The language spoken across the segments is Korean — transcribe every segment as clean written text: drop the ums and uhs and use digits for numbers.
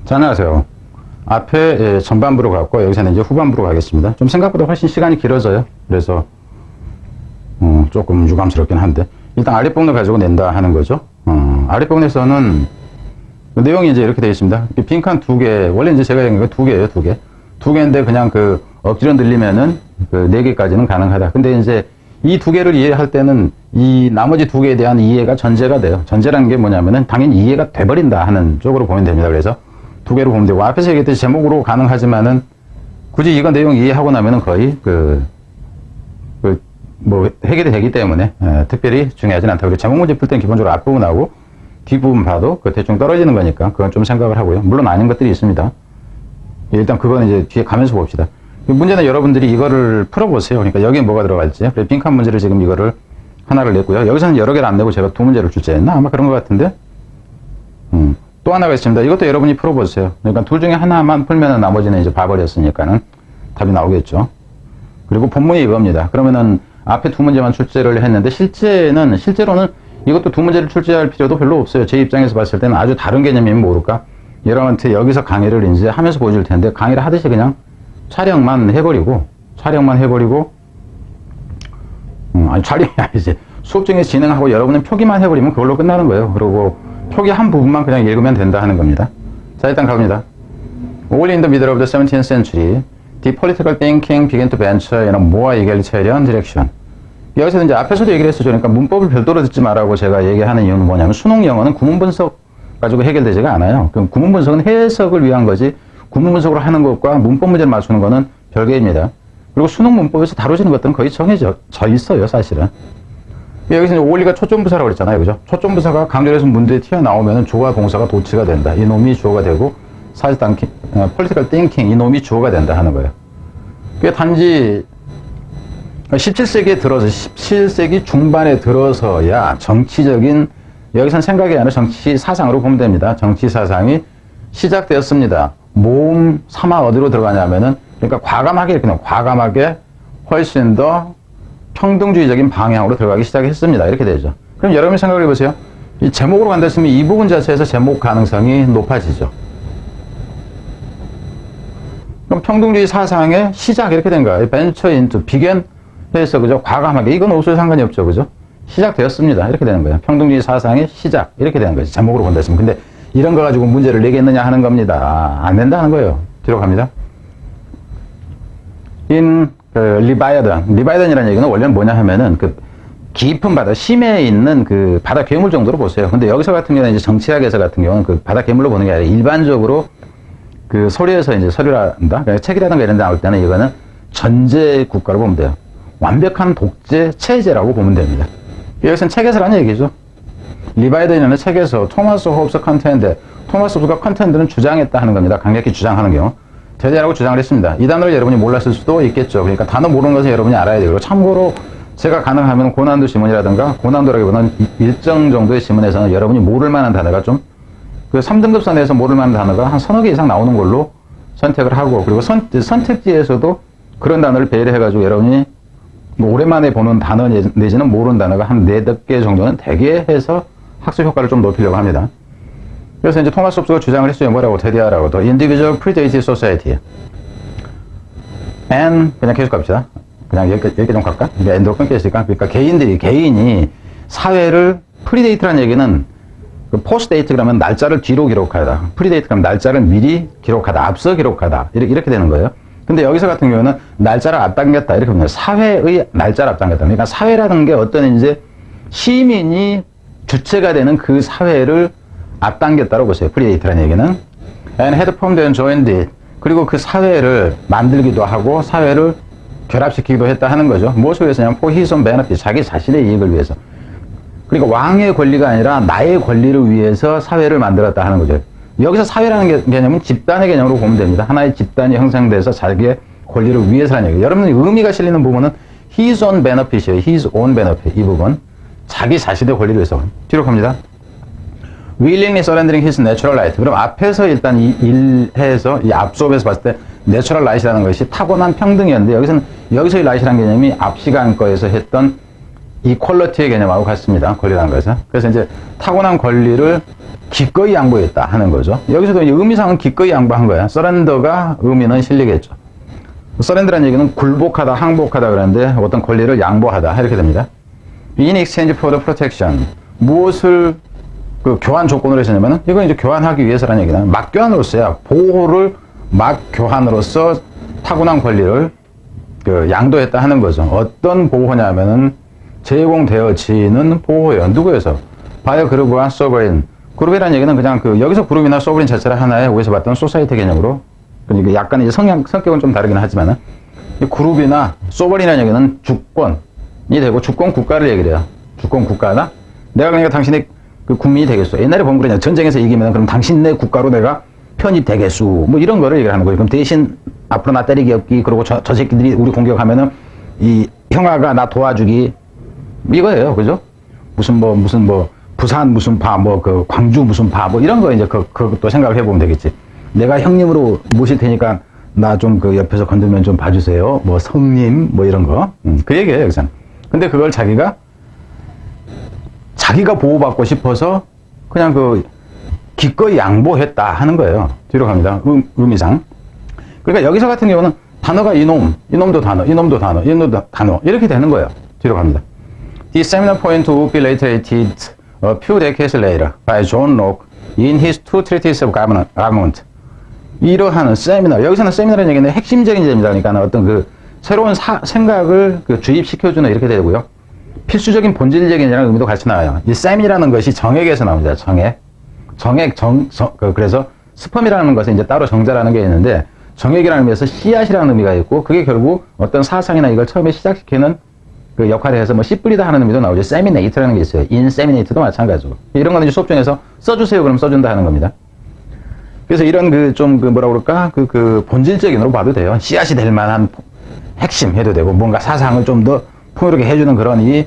자, 안녕하세요. 앞에 전반부로 갔고 여기서는 이제 후반부로 가겠습니다. 좀 생각보다 훨씬 시간이 길어져요. 그래서 조금 유감스럽긴 한데 일단 아랫부분을 가지고 낸다 하는 거죠. 아랫부분에서는 내용이 이제 이렇게 되어 있습니다. 빈칸 두 개, 원래 이제 제가 얘기한 거 두 개예요, 두 개. 두 개인데 그냥 그 억지로 늘리면은 그 네 개까지는 가능하다. 근데 이제 이 두 개를 이해할 때는 이 나머지 두 개에 대한 이해가 전제가 돼요. 전제라는 게 뭐냐면은 당연히 이해가 돼버린다 하는 쪽으로 보면 됩니다. 그래서 두 개로 보면 되고, 앞에서 얘기했듯이 제목으로 가능하지만은 굳이 이거 내용 이해하고 나면은 거의 해결이 되기 때문에 특별히 중요하진 않다고. 그리고 제목 문제 풀 때는 기본적으로 앞부분하고 뒷부분 봐도 대충 떨어지는 거니까 그건 좀 생각을 하고요. 물론 아닌 것들이 있습니다. 일단 그거는 이제 뒤에 가면서 봅시다. 문제는 여러분들이 이거를 풀어보세요. 그러니까 여기에 뭐가 들어갈지. 빈칸 문제를 지금 이거를 하나를 냈고요. 여기서는 여러 개를 안 내고 제가 두 문제를 출제했나? 아마 그런 것 같은데. 또 하나가 있습니다. 이것도 여러분이 풀어보세요. 그러니까 둘 중에 하나만 풀면은 나머지는 이제 봐버렸으니까는 답이 나오겠죠. 그리고 본문이 이겁니다. 그러면은 앞에 두 문제만 출제를 했는데 실제로는 이것도 두 문제를 출제할 필요도 별로 없어요. 제 입장에서 봤을 때는 아주 다른 개념이면 모를까? 여러분한테 여기서 강의를 이제 하면서 보여줄 텐데 강의를 하듯이 그냥 촬영만 해버리고 촬영이 아니지. 수업 중에 진행하고 여러분은 표기만 해버리면 그걸로 끝나는 거예요. 그리고 표기 한 부분만 그냥 읽으면 된다 하는 겁니다. 자, 일단 갑니다. All in the middle of the 17th century, the political thinking began to venture in a more egalitarian direction. 여기서 이제 앞에서도 얘기를 했었죠. 그러니까 문법을 별도로 듣지 말라고 제가 얘기하는 이유는 뭐냐면 수능 영어는 구문 분석 가지고 해결되지가 않아요. 그럼 구문 분석은 해석을 위한 거지 구문 분석으로 하는 것과 문법 문제를 맞추는 거는 별개입니다. 그리고 수능 문법에서 다뤄지는 것들은 거의 정해져 있어요, 사실은. 여기서 이제 올리가 초점부사라고 그랬잖아요. 그죠? 초점부사가 강조해서 문제에 튀어나오면 주어와 동사가 도치가 된다. 이놈이 주어가 되고, 사실상, political thinking, 이놈이 주어가 된다 하는 거예요. 그게 단지 17세기에 들어서, 17세기 중반에 들어서야 정치적인, 여기선 생각이 아니라 정치 사상으로 보면 됩니다. 정치 사상이 시작되었습니다. 모음, 삼아 어디로 들어가냐면은, 그러니까 과감하게 훨씬 더 평등주의적인 방향으로 들어가기 시작했습니다. 이렇게 되죠. 그럼 여러분이 생각을 해보세요. 이 제목으로 간다 했으면 이 부분 자체에서 제목 가능성이 높아지죠. 그럼 평등주의 사상의 시작 이렇게 된 거예요. venture into, began 해서 그죠? 과감하게. 이건 없어도 상관이 없죠. 그죠? 시작되었습니다. 이렇게 되는 거예요. 평등주의 사상의 시작 이렇게 되는 거죠. 제목으로 본다 했으면. 근데 이런 거 가지고 문제를 내겠느냐 하는 겁니다. 안 된다는 거예요. 뒤로 갑니다. 리바이던이라는 얘기는 원래는 뭐냐 하면은 깊은 바다, 심해에 있는 바다 괴물 정도로 보세요. 근데 여기서 같은 경우는 이제 정치학에서 같은 경우는 바다 괴물로 보는 게 아니라 일반적으로 서류에서 이제 서류란다. 그러니까 책이라든가 이런 데 나올 때는 이거는 전제 국가로 보면 돼요. 완벽한 독재 체제라고 보면 됩니다. 여기서는 책에서라는 얘기죠. 리바이던이라는 책에서 토마스 호브스 컨텐데, 토마스 호브스가 컨텐드는 주장했다 하는 겁니다. 강력히 주장하는 경우. 대대라고 주장을 했습니다. 이 단어를 여러분이 몰랐을 수도 있겠죠. 그러니까 단어 모르는 것은 여러분이 알아야 되고, 참고로 제가 가능하면 고난도 지문이라든가, 고난도라기보다는 일정 정도의 지문에서는 여러분이 모를 만한 단어가 좀, 3등급 선에서 모를 만한 단어가 한 서너 개 이상 나오는 걸로 선택을 하고, 그리고 선택지에서도 그런 단어를 배려해가지고 여러분이 오랜만에 보는 단어 내지는 모르는 단어가 한 4개 정도는 대개 해서 학습 효과를 좀 높이려고 합니다. 그래서 이제 토마스 홉스가 주장을 했어요. 뭐라고? 테디아라고. The individual predates society. And, 그냥 계속 갑시다. 그냥 여기까지 좀 갈까? 엔드로 끊겼으니까. 그러니까 개인이 사회를, 프리데이트라는 얘기는, 포스데이트 그러면 날짜를 뒤로 기록하다. 프리데이트 그러면 날짜를 미리 기록하다. 앞서 기록하다. 이렇게 되는 거예요. 근데 여기서 같은 경우는 날짜를 앞당겼다. 이렇게 보면 사회의 날짜를 앞당겼다. 그러니까 사회라는 게 어떤 이제 시민이 주체가 되는 그 사회를 앞당겼다고 보세요. 프리데이트라는 얘기는. And had formed and joined it. 그리고 그 사회를 만들기도 하고 사회를 결합시키기도 했다 하는 거죠. 무엇을 위해서냐면 for his own benefit. 자기 자신의 이익을 위해서. 그러니까 왕의 권리가 아니라 나의 권리를 위해서 사회를 만들었다 하는 거죠. 여기서 사회라는 개념은 집단의 개념으로 보면 됩니다. 하나의 집단이 형성돼서 자기의 권리를 위해서라는 얘기예요. 여러분의 의미가 실리는 부분은 his own benefit이에요. his own benefit. 이 부분. 자기 자신의 권리를 위해서. 뒤로 갑니다. willingly surrendering his natural right. 그럼 앞에서 일단 이 앞수업에서 봤을 때 natural right이라는 것이 타고난 평등이었는데 여기서의 right이라는 개념이 앞 시간 거에서 했던 이퀄러티의 개념하고 같습니다. 권리라는 것은. 그래서 이제 타고난 권리를 기꺼이 양보했다 하는 거죠. 여기서도 의미상은 기꺼이 양보한 거야. 서렌더가 의미는 실리겠죠. 서렌더라는 얘기는 굴복하다, 항복하다 그러는데 어떤 권리를 양보하다 이렇게 됩니다. In exchange for the protection. 무엇을 그 교환 조건으로 했냐면은 이건 이제 교환하기 위해서라는 얘기다. 막교환으로서야 보호를 막교환으로서 타고난 권리를 그 양도했다 하는 거죠. 어떤 보호냐면은 제공되어지는 보호예요. 누구에서? 바이어 그룹과 소버린. 그룹이라는 얘기는 그냥 그 여기서 그룹이나 소버린 자체를 하나의 우에서 봤던 소사이티 개념으로 그러니까 약간 이제 성격은 좀 다르긴 하지만은 그룹이나 소버린이라는 얘기는 주권이 되고 주권 국가를 얘기를 해요. 주권 국가나 내가 그러니까 당신의 그 국민이 되겠소. 옛날에 보면 그냥 전쟁에서 이기면 그럼 당신 내 국가로 내가 편입되겠소. 뭐 이런 거를 얘기를 하는 거예요. 그럼 대신 앞으로 나 때리기 없기 그리고 저 새끼들이 우리 공격하면은 이 형아가 나 도와주기 이거예요. 그죠? 무슨 부산 무슨 그 광주 무슨 이런 거 이제 그것도 생각을 해보면 되겠지. 내가 형님으로 모실 테니까 나 좀 그 옆에서 건들면 좀 봐주세요. 뭐 성님 뭐 이런 거. 그 얘기예요, 여기서는. 근데 그걸 자기가 보호받고 싶어서 그냥 그 기꺼이 양보했다 하는 거예요. 뒤로 갑니다. 의미상. 그러니까 여기서 같은 경우는 단어가 이놈도 단어 이렇게 되는 거예요. 뒤로 갑니다. This seminal point would be reiterated a few decades later by John Locke in his two treatises of government. 이러한 세미나, 여기서는 세미나라는 얘기는 핵심적인 제입니다. 그러니까 어떤 그 새로운 생각을 그 주입시켜주는 이렇게 되고요. 필수적인 본질적인 의미도 같이 나와요. 이 셈이라는 것이 정액에서 나옵니다. 그래서 스펌이라는 것은 이제 따로 정자라는 게 있는데 정액이라는 의미에서 씨앗이라는 의미가 있고 그게 결국 어떤 사상이나 이걸 처음에 시작시키는 그 역할을 해서 뭐 씨 뿌리다 하는 의미도 나오죠. 세미네이트라는 게 있어요. 인세미네이트도 마찬가지고. 이런 거는 이제 수업 중에서 써주세요. 그럼 써준다 하는 겁니다. 그래서 이런 뭐라 그럴까? 그 본질적인으로 봐도 돼요. 씨앗이 될 만한 핵심 해도 되고 뭔가 사상을 좀 더 풍요롭게 해주는 그런 이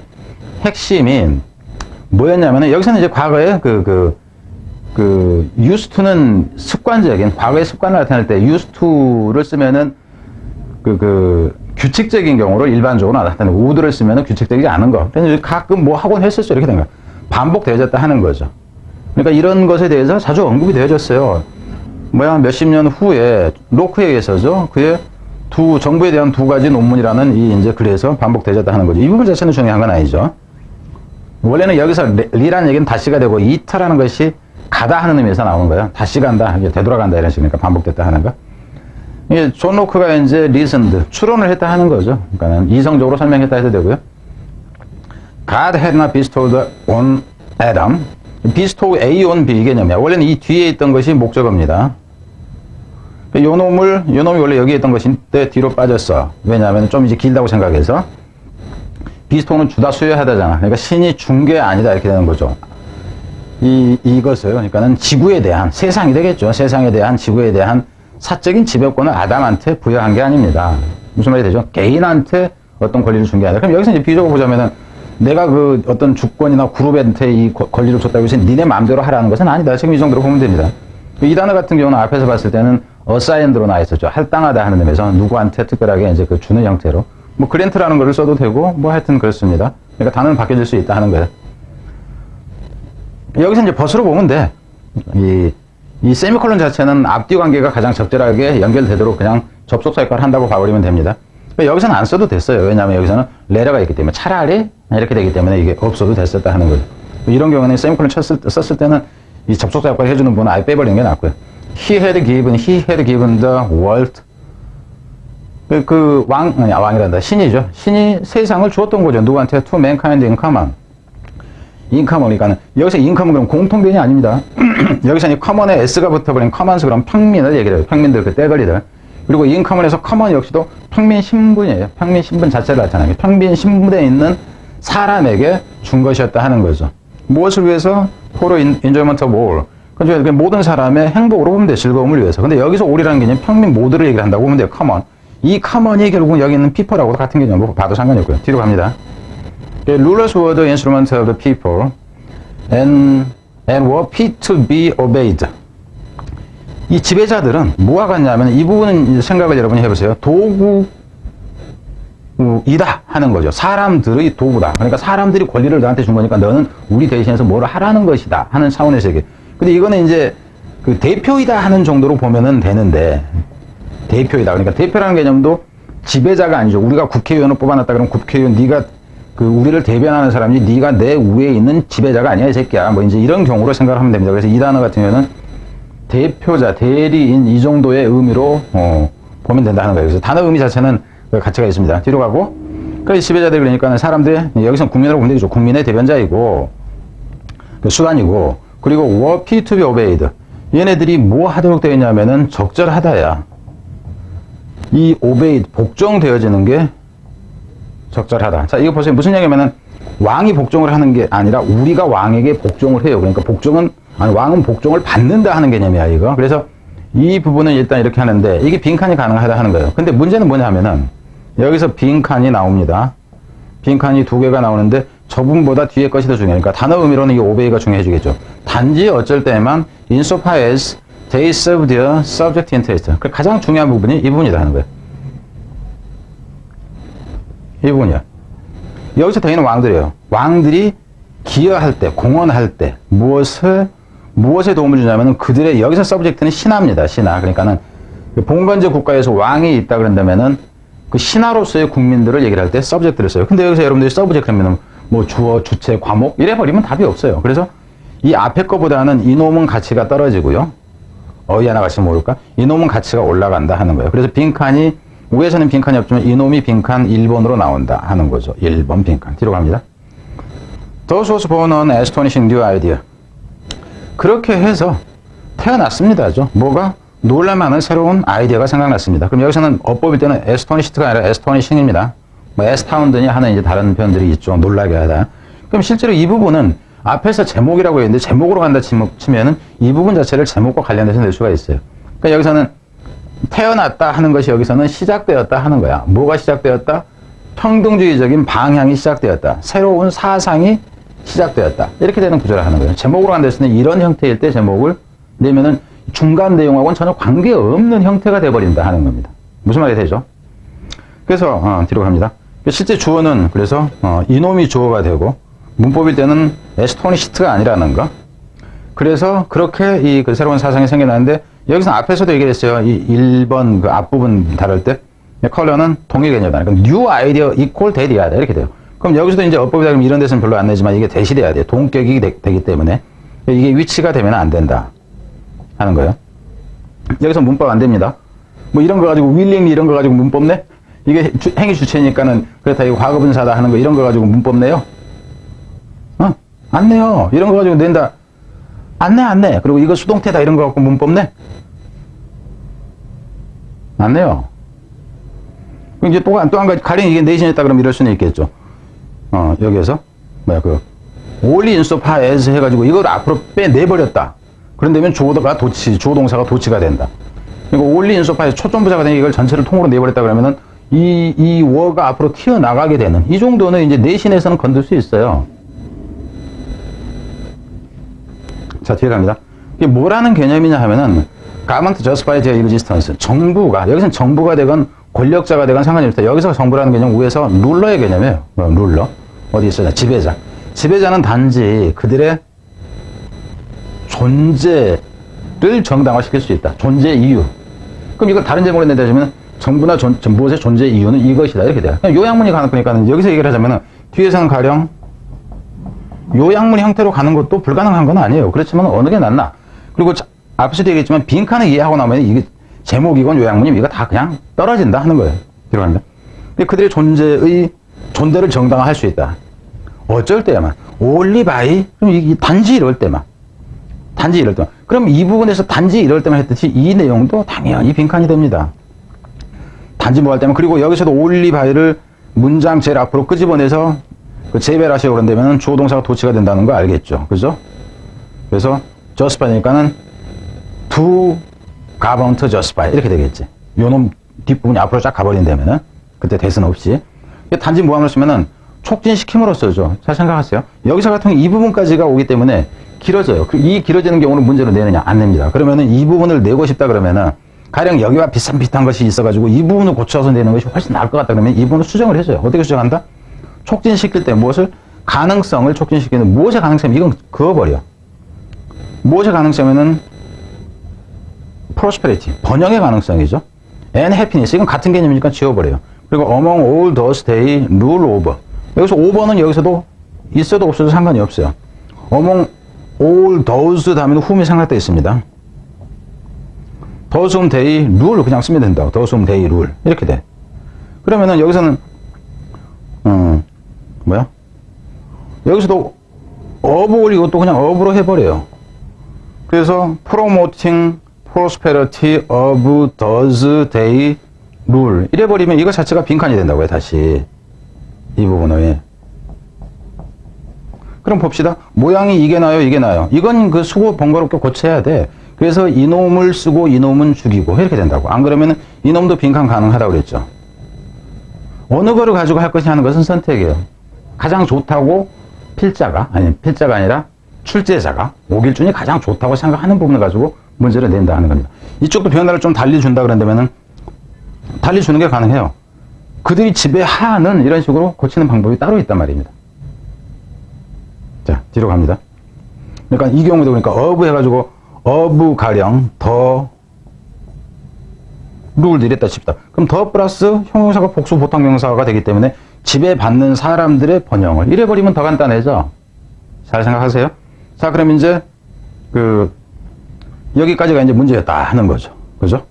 핵심이 뭐였냐면은 여기서는 이제 과거에 used to는 습관적인 과거의 습관을 나타낼 때 used to를 쓰면은 규칙적인 경우로 일반적으로 나타내고 would를 쓰면은 규칙적이지 않은 거. 근데 가끔 뭐 하곤 했었죠. 이렇게 된 거야. 반복되어졌다 하는 거죠. 그러니까 이런 것에 대해서 자주 언급이 되어졌어요. 몇십 년 후에 로크에 의해서죠. 그의 정부에 대한 두 가지 논문이라는 이제 글에서 반복되어졌다 하는 거죠. 이 부분 자체는 중요한 건 아니죠. 원래는 여기서 리라는 얘기는 다시가 되고 이터라는 것이 가다 하는 의미에서 나오는 거예요. 다시 간다, 되돌아간다 이런 식이니까 반복됐다 하는 거. 이게 존 로크가 이제 reasoned, 추론을 했다 하는 거죠. 그러니까 이성적으로 설명했다 해도 되고요. God had not bestowed on Adam. bestow A on B 개념이야. 원래는 이 뒤에 있던 것이 목적어입니다. 요 놈이 원래 여기 있던 것인데 뒤로 빠졌어. 왜냐하면 좀 이제 길다고 생각해서 bestow는 주다 수여하다잖아. 그러니까 신이 준 게 아니다 이렇게 되는 거죠. 이것을 그러니까는 지구에 대한 세상이 되겠죠. 세상에 대한 지구에 대한 사적인 지배권을 아담한테 부여한 게 아닙니다. 무슨 말이 되죠? 개인한테 어떤 권리를 준 게 아니라. 그럼 여기서 이제 비유적으로 보자면은 내가 그 어떤 주권이나 그룹한테 이 권리를 줬다고 해서 니네 마음대로 하라는 것은 아니다. 지금 이 정도로 보면 됩니다. 이 단어 같은 경우는 앞에서 봤을 때는 assigned로 나와 있었죠. 할당하다 하는 의미에서 누구한테 특별하게 이제 그 주는 형태로. 뭐 그랜트라는 거를 써도 되고 뭐 하여튼 그렇습니다. 그러니까 단어는 바뀌어질 수 있다 하는 거예요. 여기서 이제 벗으로 보면 돼. 이 세미콜론 자체는 앞뒤 관계가 가장 적절하게 연결되도록 그냥 접속사 역할을 한다고 봐버리면 됩니다. 여기서는 안 써도 됐어요. 왜냐하면 여기서는 레러가 있기 때문에 차라리 이렇게 되기 때문에 이게 없어도 됐었다 하는 거예요. 이런 경우는 세미콜론 썼을 때는 이 접속사 역할을 해주는 분은 아예 빼버리는 게 낫고요. He had given the world. 왕이란다. 신이죠. 신이 세상을 주었던 거죠. 누구한테? To mankind in common. 인커먼이니까 여기서 인커먼 그럼 공통변이 아닙니다. 여기서 이 커먼에 S가 붙어버린 커먼스 그럼 평민을 얘기를 해요. 평민들 그 떼거리들. 그리고 인커먼에서 커먼 역시도 평민 신분이에요. 평민 신분 자체를 나타나요. 평민 신분에 있는 사람에게 준 것이었다 하는 거죠. 무엇을 위해서? For enjoyment of all. 그러니까 모든 사람의 행복으로 보면 돼. 즐거움을 위해서. 근데 여기서 all이라는 개념이 평민 모두를 얘기를 한다고 보면 돼요. 커먼. 이 커먼이 결국은 여기 있는 people하고도 같은 개념으로 봐도 상관이 없고요. 뒤로 갑니다. Rulers were the instruments of the people and were fit to be obeyed. 이 지배자들은 뭐와 같냐면 이 부분은 생각을 여러분이 해보세요. 이다 하는 거죠. 사람들의 도구다. 그러니까 사람들이 권리를 너한테 준 거니까 너는 우리 대신해서 뭐를 하라는 것이다 하는 차원에서 얘기해. 근데 이거는 이제 그 대표이다 하는 정도로 보면은 되는데, 대표이다. 그러니까 대표라는 개념도 지배자가 아니죠. 우리가 국회의원을 뽑아놨다 그러면 국회의원 네가 그 우리를 대변하는 사람이 네가 내 위에 있는 지배자가 아니야 이 새끼야. 뭐 이제 이런 경우로 생각하면 됩니다. 그래서 이 단어 같은 경우는 대표자, 대리인 이 정도의 의미로 보면 된다 하는 거예요. 그래서 단어 의미 자체는 가치가 있습니다. 뒤로 가고, 그래서 지배자들 그러니까 사람들 여기서 국민으로 보면 되죠. 국민의 대변자이고 수반이고, 그리고 were P to be obeyed. 얘네들이 뭐 하도록 되어 있냐면은 적절하다야. 이 obeyed 복종되어지는 게 적절하다. 자, 이거 보세요. 무슨 얘기냐면은 왕이 복종을 하는 게 아니라 우리가 왕에게 복종을 해요. 그러니까 왕은 복종을 받는다 하는 개념이야, 이거. 그래서 이 부분은 일단 이렇게 하는데 이게 빈칸이 가능하다 하는 거예요. 근데 문제는 뭐냐 하면은 여기서 빈칸이 나옵니다. 빈칸이 두 개가 나오는데 저분보다 뒤에 것이 더 중요해요. 그러니까 단어 의미로는 이 obey가 중요해지겠죠. 단지 어쩔 때만 insofar as they serve their subject interest. 가장 중요한 부분이 이 부분이다 하는 거예요. 이 부분이야. 여기서 더 있는 왕들이에요. 왕들이 기여할 때, 공헌할 때 무엇에 도움을 주냐면은 그들의 여기서 서브젝트는 신하입니다. 신하. 그러니까는 봉건제 국가에서 왕이 있다 그런다면은 그 신하로서의 국민들을 얘기를 할 때 서브젝트를 써요. 근데 여기서 여러분들이 서브젝트 하면은 뭐 주어, 주체, 과목 이래 버리면 답이 없어요. 그래서 이 앞에 거보다는 이놈은 가치가 떨어지고요. 하나 같이 모를까? 이놈은 가치가 올라간다 하는 거예요. 그래서 빈칸이 위에서는 빈칸이 없지만 이놈이 빈칸 1번으로 나온다 하는 거죠. 1번 빈칸. 뒤로 갑니다. Those was born on astonishing new idea. 그렇게 해서 태어났습니다죠. 뭐가? 놀랄만한 새로운 아이디어가 생각났습니다. 그럼 여기서는 어법일 때는 astonished가 아니라 astonishing입니다. 뭐 astound니 하는 이제 다른 표현들이 있죠. 놀라게 하다. 그럼 실제로 이 부분은 앞에서 제목이라고 했는데 제목으로 간다 치면은 이 부분 자체를 제목과 관련해서 낼 수가 있어요. 그러니까 여기서는 태어났다 하는 것이 여기서는 시작되었다 하는 거야. 뭐가 시작되었다? 평등주의적인 방향이 시작되었다. 새로운 사상이 시작되었다. 이렇게 되는 구조를 하는 거예요. 제목으로 간다 했을 때 이런 형태일 때 제목을 내면은 중간 내용하고는 전혀 관계없는 형태가 돼버린다 하는 겁니다. 무슨 말이 되죠? 그래서 뒤로 갑니다. 실제 주어는 그래서 이놈이 주어가 되고 문법일 때는 astonished가 아니라는 거. 그래서 그렇게 그 새로운 사상이 생겨나는데 여기서 앞에서도 얘기했어요. 이 1번 그 앞부분 다룰 때 컬러는 동일 개념이다. 그러니까 new idea equal 대리하다 이렇게 돼요. 그럼 여기서도 이제 어법이다 그러면 이런 데서는 별로 안 내지만 이게 대시돼야 돼요. 동격이 되기 때문에 이게 위치가 되면 안 된다 하는 거예요. 여기서 문법 안 됩니다. 뭐 이런 거 가지고 willingly 이런 거 가지고 문법 내? 이게 행위 주체니까는 그렇다 이거 과거분사다 하는 거 이런 거 가지고 문법 내요? 안 내요. 이런 거 가지고 낸다. 안 내. 그리고 이거 수동태다 이런 거 갖고 문법 내? 안 내요. 그럼 이제 또 한 가지 가령 이게 내신했다 그러면 이럴 수는 있겠죠. 여기에서 only insofar as 해가지고 이걸 앞으로 빼내버렸다. 그런다면 주어 동사가 도치가 된다. 그러니까 only insofar as 초점부사가 되니 이걸 전체를 통으로 내버렸다 그러면은 이 워가 앞으로 튀어나가게 되는 이 정도는 이제 내신에서는 건들 수 있어요. 자, 뒤에 갑니다. 이게 뭐라는 개념이냐 하면은 government justify their existence. 정부가 여기서는 정부가 되건 권력자가 되건 상관이 없다. 여기서 정부라는 개념 위에서 룰러의 개념이에요. 룰러. 어디 있어요? 지배자. 지배자는 단지 그들의 존재를 정당화시킬 수 있다. 존재 이유. 그럼 이걸 다른 제목으로 낸다면 정부나 무엇의 존재 이유는 이것이다. 이렇게 돼요. 그냥 요약문이 가는 거니까 여기서 얘기를 하자면은 뒤에서는 가령 요약문 형태로 가는 것도 불가능한 건 아니에요. 그렇지만 어느 게 낫나. 그리고 앞에서도 얘기했지만 빈칸을 이해하고 나면 이게 제목이건 요약문이면 이거 다 그냥 떨어진다 하는 거예요. 들어갑니다. 그들의 존재를 정당화할 수 있다. 어쩔 때야만. only by, 그럼 단지 이럴 때만. 그럼 이 부분에서 단지 이럴 때만 했듯이 이 내용도 당연히 빈칸이 됩니다. 단지 뭐 할 때만. 그리고 여기서도 only by를 문장 제일 앞으로 끄집어내서 그 재배를 하시고 그런다면 주어 동사가 도치가 된다는 거 알겠죠. 그죠? 그래서 justify니까는 to government justify 이렇게 되겠지. 요놈 뒷부분이 앞으로 쫙 가버린다면은 그때 대선 없이 단지 모함을 쓰면은 촉진시킴으로써죠. 잘 생각하세요. 여기서 같은 이 부분까지가 오기 때문에 길어져요. 이 길어지는 경우는 문제로 내느냐 안 냅니다. 그러면은 이 부분을 내고 싶다 그러면은 가령 여기와 비슷한 것이 있어가지고 이 부분을 고쳐서 내는 것이 훨씬 나을 것 같다 그러면 이 부분을 수정을 해줘요. 어떻게 수정한다? 촉진시킬 때 무엇을? 가능성을 촉진시키는 무엇의 가능성? 이건 그어버려. 무엇의 가능성에는 prosperity, 번영의 가능성이죠. and happiness, 이건 같은 개념이니까 지워버려요. 그리고 among all those they rule over. 여기서 over는 여기서도 있어도 없어도 상관이 없어요. among all those 다음에는 whom이 생략되어 있습니다. those whom they rule 그냥 쓰면 된다고. those whom they rule 이렇게 돼. 그러면은 여기서는 뭐야? 여기서도 of을 이것도 그냥 of로 해버려요. 그래서 promoting prosperity of those they rule 이래버리면 이거 자체가 빈칸이 된다고요. 다시 이 부분을. 그럼 봅시다. 모양이 이게 나요, 이게 나요. 이건 그 수고 번거롭게 고쳐야 돼. 그래서 이놈을 쓰고 이놈은 죽이고 이렇게 된다고. 안 그러면 이놈도 빈칸 가능하다고 그랬죠. 어느 거를 가지고 할 것이 하는 것은 선택이에요. 가장 좋다고 필자가 아니라 출제자가 오길준이 가장 좋다고 생각하는 부분을 가지고 문제를 낸다 하는 겁니다. 이쪽도 변화를 좀 달리 준다 그런다면은 달리 주는 게 가능해요. 그들이 지배하는 이런 식으로 고치는 방법이 따로 있단 말입니다. 자, 뒤로 갑니다. 그러니까 이 경우도 그러니까 of 해가지고 of 가령 더 룰 이랬다 칩시다. 그럼 더 플러스 형용사가 복수 보통명사가 되기 때문에 지배받는 사람들의 번영을 이래버리면 더 간단해져. 잘 생각하세요. 자, 그럼 이제 여기까지가 이제 문제였다 하는 거죠. 그죠?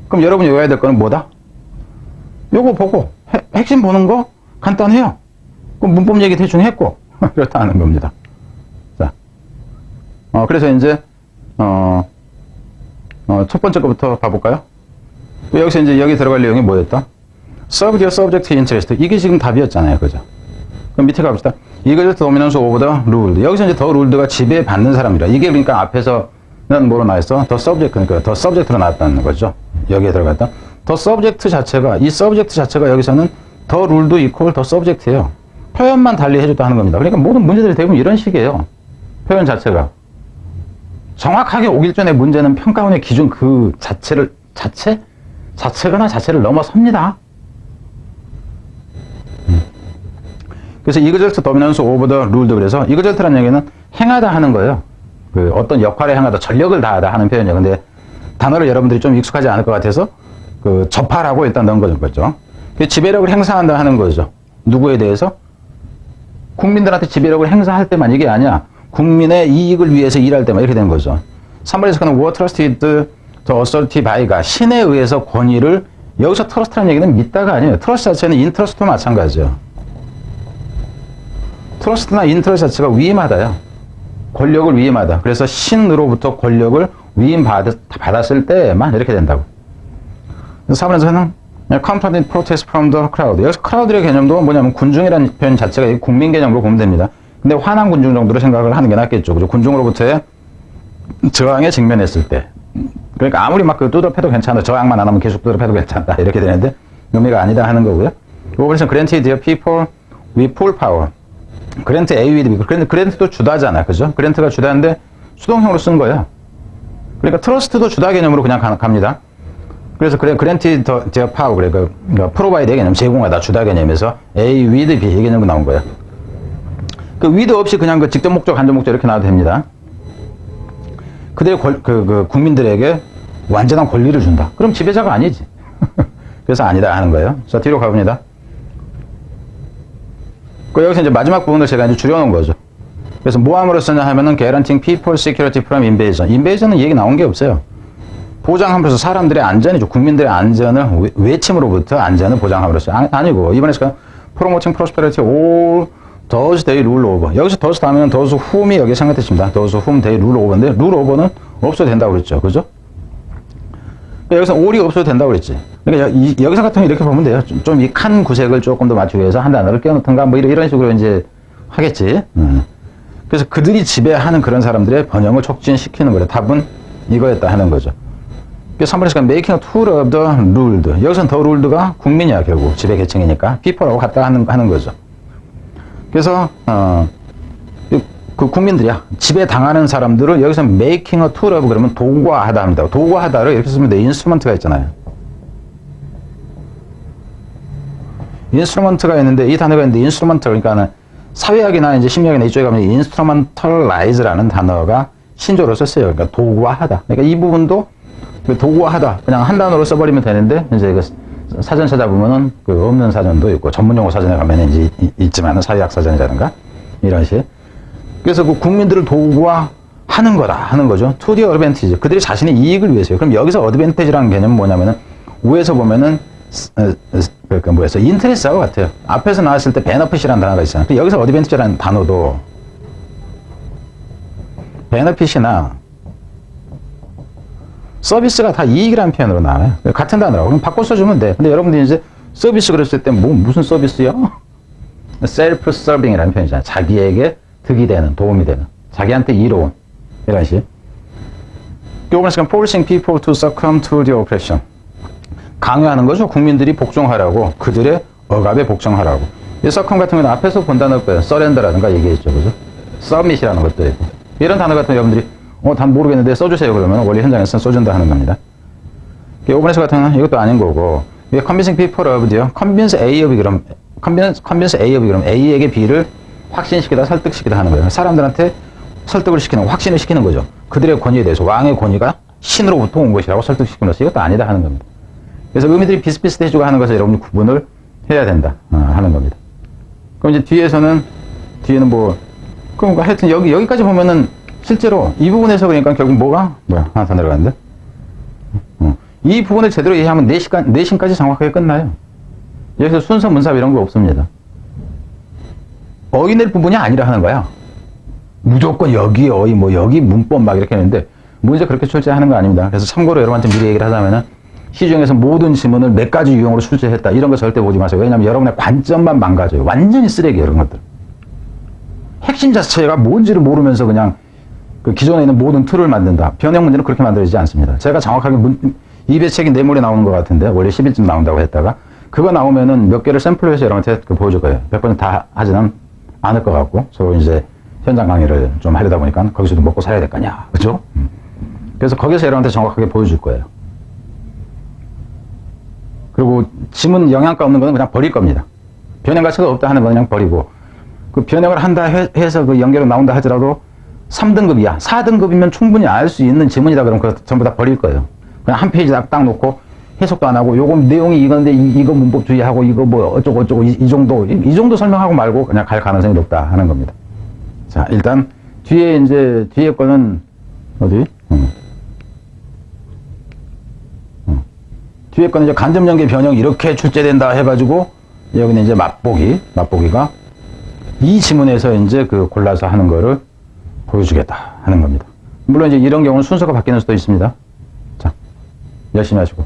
그럼 여러분이 외워야 될 거는 뭐다? 요거 보고 핵심 보는 거 간단해요. 그럼 문법 얘기 대충 했고 그렇다 하는 겁니다. 자, 그래서 이제 첫 번째 거부터 봐볼까요? 여기서 이제 여기 들어갈 내용이 뭐였다? Serve your subject interest. 이게 지금 답이었잖아요. 그죠? 그럼 밑에 가봅시다. 이것을 dominance over the ruled. 여기서 이제 the ruled가 지배받는 사람이라. 이게 그러니까 앞에서는 뭐로 나왔어? the subject, 그러니까 the subject로 나왔다는 거죠. 여기에 들어갔다. the subject 자체가, 이 subject 자체가 여기서는 the ruled equal the subject예요. 표현만 달리 해줬다 하는 겁니다. 그러니까 모든 문제들이 대부분 이런 식이에요. 표현 자체가. 정확하게 오길 전에 문제는 평가원의 기준 그 자체거나 자체를 넘어섭니다. 그래서 이그절트 도미넌스 오브 더 룰드 그래서 이그절트라는 얘기는 행하다 하는 거예요. 어떤 역할에 행하다, 전력을 다하다 하는 표현이에요. 근데 단어를 여러분들이 좀 익숙하지 않을 것 같아서 접하라고 일단 넣은 거죠. 지배력을 행사한다 하는 거죠. 누구에 대해서? 국민들한테 지배력을 행사할 때만 이게 아니야. 국민의 이익을 위해서 일할 때만 이렇게 되는 거죠. Somebody's gonna were trusted to authority by가 신에 의해서 권위를 여기서 트러스트라는 얘기는 믿다가 아니에요. 트러스트 자체는 인트러스트도 마찬가지예요. 트러스트나 인트러스트 자체가 위임하다요. 권력을 위임하다. 그래서 신으로부터 권력을 위임받았을 때만 이렇게 된다고. 4번에서는 confronted protest from the crowd. 여기서 crowd의 개념도 뭐냐면 군중이라는 표현 자체가 국민 개념으로 보면 됩니다. 근데 화난 군중 정도로 생각을 하는 게 낫겠죠. 그죠? 군중으로부터의 저항에 직면했을 때. 그러니까 아무리 막 뚜드러 패도 괜찮아. 저항만 안 하면 계속 뚜드러 패도 괜찮다. 이렇게 되는데 의미가 아니다 하는 거고요. 그래서 granted their people with full power. 그랜트 A with B. 그랜트도 주다잖아. 그죠? 그랜트가 주다인데 수동형으로 쓴 거예요. 그러니까 트러스트도 주다 개념으로 그냥 갑니다. 그래서 그랜트 their power. 그러니까 프로바이드 개념, 제공하다, 주다 개념에서 A with B 이 개념으로 나온 거예요. with 없이 그냥 직접 목적, 간접 목적 이렇게 나와도 됩니다. 그들의 국민들에게 완전한 권리를 준다. 그럼 지배자가 아니지. 그래서 아니다 하는 거예요. 자, 뒤로 가봅니다. 여기서 이제 마지막 부분을 제가 이제 줄여놓은 거죠. 그래서 뭐 함으로 쓰냐 하면은 guaranteeing people security from invasion. invasion은 얘기 나온 게 없어요. 보장함으로써 사람들의 안전이죠. 국민들의 안전을 외침으로부터 안전을 보장함으로써 아니고 이번에 promoting prosperity all those they rule over. 여기서 those 다음에는 those whom이 여기 생각됐습니다. those whom they rule over인데 rule over는 없어도 된다고 그랬죠. 그죠? 여기서 all이 없어도 된다고 그랬지. 그러니까 여기서 같은 거 이렇게 보면 돼요. 좀 이 칸 구색을 조금 더 맞추기 위해서 한 단어를 껴놓던가 뭐 이런 식으로 이제 하겠지. 그래서 그들이 지배하는 그런 사람들의 번영을 촉진시키는 거래. 답은 이거였다 하는 거죠. 그래서 3번에서 making a tool of the ruled. 여기서는 the ruled가 국민이야 결국. 지배 계층이니까 people하고 같다 하는 거죠. 그래서 그 국민들이야. 지배당하는 사람들을 여기서 making a tool of 그러면 도구화하다 합니다. 도구화하다를 이렇게 쓰면 돼. 인스트루먼트가 있잖아요. 인스트루먼트가 있는데, 이 단어가 있는데, 인스트루먼트, 그러니까는 사회학이나 이제 심리학이나 이쪽에 가면 instrumentalize라는 단어가 신조로 썼어요. 그러니까 도구화하다. 그러니까 이 부분도 도구화하다. 그냥 한 단어로 써버리면 되는데, 이제 그 사전 찾아보면은 그 없는 사전도 있고, 전문용어 사전에 가면 이제 있지만은 사회학 사전이라든가, 이런 식. 그래서 그 국민들을 도구화하는 거다. 하는 거죠. to the advantage. 그들이 자신의 이익을 위해서요. 그럼 여기서 advantage라는 개념은 뭐냐면은, 위에서 보면은, 그러니까 뭐였어? 인터레스하고 같아요. 앞에서 나왔을 때 benefit이라는 단어가 있잖아요. 여기서 advantage라는 단어도 benefit이나 서비스가 다 이익이라는 표현으로 나와요. 같은 단어라고. 그럼 바꿔 써주면 돼. 근데 여러분들이 이제 서비스 그랬을 때 무슨 서비스요? self-serving이라는 표현이잖아요. 자기에게 득이 되는, 도움이 되는. 자기한테 이로운. 이런 식. 요번에 지금 forcing people to succumb to the oppression. 강요하는 거죠. 국민들이 복종하라고. 그들의 억압에 복종하라고. 이 succumb 같은 경우는 앞에서 본 단어일 거예요. surrender라든가 얘기했죠. 그죠? submit이라는 것도 있고. 이런 단어 같은 여러분들이 단 모르겠는데 써주세요. 그러면 원래 현장에서는 써준다 하는 겁니다. 오븐에서 같은 경우는 이것도 아닌 거고. 이게 convincing people of요. convince A of 그럼 convince A of 그럼 A에게 B를 확신시키다 설득시키다 하는 거예요. 사람들한테 설득을 시키는 확신을 시키는 거죠. 그들의 권위에 대해서 왕의 권위가 신으로부터 온 것이라고 설득시키면서 이것도 아니다 하는 겁니다. 그래서 의미들이 비슷비슷해지고 하는 것을 여러분이 구분을 해야 된다 하는 겁니다. 그럼 이제 뒤에는 뭐 그럼 하여튼 여기까지 보면은 실제로 이 부분에서 그러니까 결국 뭐야 하나 더 내려갔는데 이 부분을 제대로 이해하면 내신까지 정확하게 끝나요. 여기서 순서 문sab이 이런 거 없습니다. 어휘낼 부분이 아니라 하는 거야. 무조건 여기 어휘 뭐 여기 문법 막 이렇게 했는데 문제 그렇게 출제하는 거 아닙니다. 그래서 참고로 여러분한테 미리 얘기를 하자면은 시중에서 모든 지문을 몇 가지 유형으로 출제했다 이런 거 절대 보지 마세요. 왜냐하면 여러분의 관점만 망가져요. 완전히 쓰레기예요. 이런 것들. 핵심 자체가 뭔지를 모르면서 그냥 그 기존에 있는 모든 틀을 만든다. 변형 문제는 그렇게 만들어지지 않습니다. 제가 정확하게 입에 책이 내물에 나오는 것 같은데 원래 10일쯤 나온다고 했다가 그거 나오면은 몇 개를 샘플로 해서 여러분한테 보여줄 거예요. 100% 다 하지는 않을 것 같고 서로 이제 현장 강의를 좀 하려다 보니까 거기서도 먹고 살아야 될 거 아니야. 그죠? 그래서 거기서 여러분한테 정확하게 보여줄 거예요. 그리고 지문 영양가 없는 거는 그냥 버릴 겁니다. 변형 가치가 없다 하는 건 그냥 버리고 그 변형을 한다 해서 그 연결로 나온다 하더라도 3등급이야. 4등급이면 충분히 알 수 있는 지문이다 그러면 그거 전부 다 버릴 거예요. 그냥 한 페이지 딱 놓고 해석도 안 하고 요거 내용이 이건데 이거 문법 주의하고 이거 뭐 어쩌고 이 정도 설명하고 말고 그냥 갈 가능성이 높다 하는 겁니다. 자, 일단 뒤에 거는 어디? 뒤에 거는 이제 간접 연계 변형 이렇게 출제된다 해가지고 여기는 이제 맛보기가 이 지문에서 이제 그 골라서 하는 거를 보여주겠다 하는 겁니다. 물론 이제 이런 경우는 순서가 바뀌는 수도 있습니다. 자, 열심히 하시고.